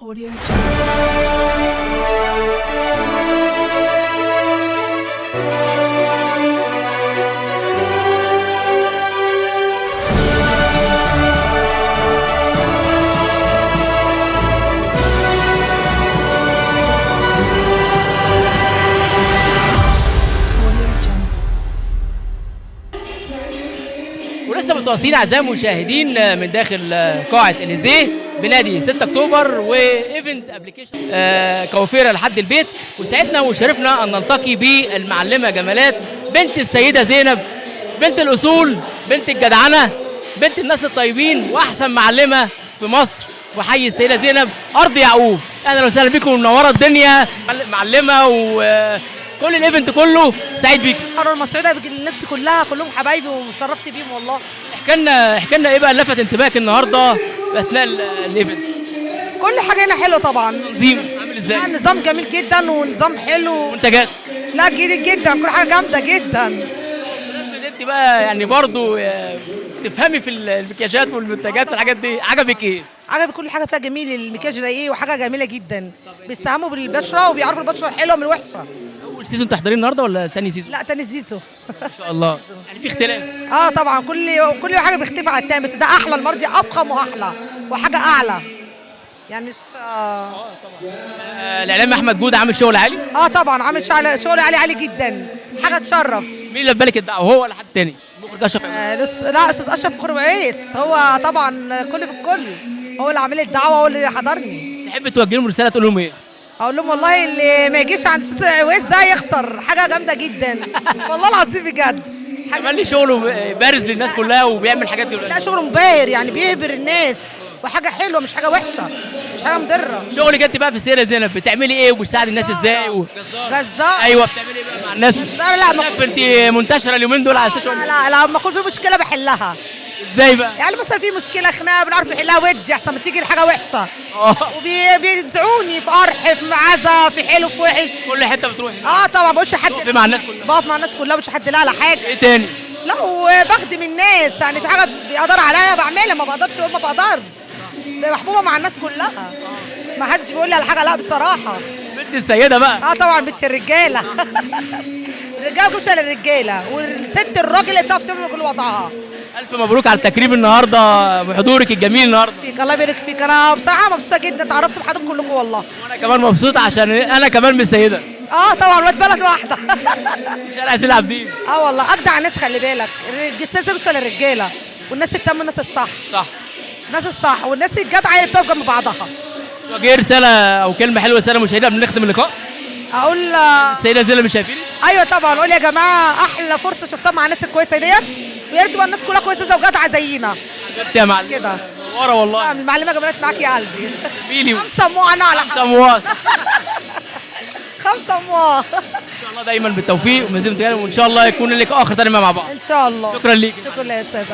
Audio ولسه متواصلين اعزائي المشاهدين من داخل قاعه اليزيه بنادي 6 اكتوبر وايفنت ابلكيشن كوافيره لحد البيت. وسعدنا وشرفنا ان نلتقي بالمعلمه جمالات بنت السيده زينب، بنت الاصول، بنت الجدعنه، بنت الناس الطيبين، واحسن معلمه في مصر وحي السيده زينب ارض يعقوب. اهلا وسهلا بكم، منوره الدنيا معلمه وكل الايفنت كله سعيد بيكم. انا مسعوده بالناس كلها، كلهم حبايبي وشرفت بيهم والله. احكي لنا ايه بقى اللي لفت انتباهك النهارده اثناء الايفنت؟ كل حاجه هنا حلوه طبعا. تنظيم عامل ازاي؟ النظام جميل جدا ونظام حلو. منتجات؟ لا جديد جدا، كل حاجه جامده جدا. انت بقى يعني برضو تفهمي في المكياجات والمنتجات والحاجات دي، عجبك ايه؟ عجب كل حاجه فيها جميل، المكياج ايه وحاجه جميله جدا. بيستهموا بالبشره وبيعرفوا البشره الحلوه من الوحشه. اول سيزون تحضرين النهارده ولا تاني سيزون؟ لا تاني زيزو. ما شاء الله، يعني في اختلاف. طبعا كل حاجه بيختلف عن التاني، بس ده احلى، المرضي افخم واحلى وحاجه اعلى يعني مش الاعلام احمد جوده عامل شغل عالي. طبعا عامل شغل عالي جدا، حاجه تشرف. مين اللي في بالك الدعوه، هو ولا حد تاني؟ المخرج اشرف لا استاذ اشرف خربعيس، هو طبعا كل في الكل، هو اللي عامل لي الدعوه، هو اللي حضرني. تحب توجه لهم رساله تقول لهم ايه؟ اقول لهم والله اللي ما يجيش عند استاذ عويس ده يخسر، حاجه جامده جدا والله العظيم بجد. كمان لي شغله بارز للناس كلها وبيعمل حاجات دي. لا شغله مباهر، يعني بيهبر الناس وحاجه حلوه، مش حاجه وحشه، مش حاجه مضره. شغلك انت بقى في السيده زينب بتعملي ايه وبتساعد الناس ازاي؟ جزار. ايوه، بتعملي ايه بقى مع الناس؟ لا انت منتشره اليومين دول على السوشيال ميديا. لا لما يكون في مشكله بحلها. ازاي بقى؟ يعني مثلا في مشكله خناقه بنعرف نحلها ودي، احسن ما تيجي الحاجه وحشه. وبيدعوني في قرح، في معزه، في حلو، في وحش، كل حته بتروحي. طبعا بقولش حد. بقف مع الناس كلها. بقف مع الناس كلها، مش حد لا على حاجه. ايه تاني؟ لا وبخدم الناس، يعني في حاجه بيقدر عليا بعملها، ما بقدرش اقول ما بقدرش. محبوبه مع الناس كلها، ما حدش بيقول لي على حاجه، لا بصراحه. بنت السيده بقى. طبعا بنت الرجاله. الرجاله ما بتمشي على الرجاله، والست الراجل اللي بتعرف تعمل كل وضعها. الف مبروك على التكريم النهارده بحضورك الجميل النهارده. فيك الله يبارك فيك، انا بصراحه مبسوطه جدا، اتعرفت بحضرتك كلكم والله. وانا كمان مبسوط عشان انا كمان من السيده. طبعا ولاد بلد واحده. شارع سيد عابدين. والله اجدع ناس، خلي بالك الجساس مش للرجاله، والناس التم الناس الصح. صح. الناس الصح والناس الجدعه اللي بتقف جنب بعضها. توجه رساله او كلمه حلوه للساده المشاهدين قبل ما نختم اللقاء. اقول السيده زينب مش شايفيني؟ ايوه طبعا، اقول يا جماعه احلى فرصه شفتها مع الناس الكويسه ديت، ويا ريت تبقى الناس كلها كويسه وجدعه زينا. عرفت يا معلم كده. ورا والله. المعلمه جمالات معاك يا قلبي. ميلي 5 مو انا على حق. 5 مواص. 5 مو. ان شاء الله دايما بالتوفيق ومزيد من التجارب، وان شاء الله يكون لك اخر تاني مع بعض. ان شاء الله. شكرا ليك. شكرا يا استاذ.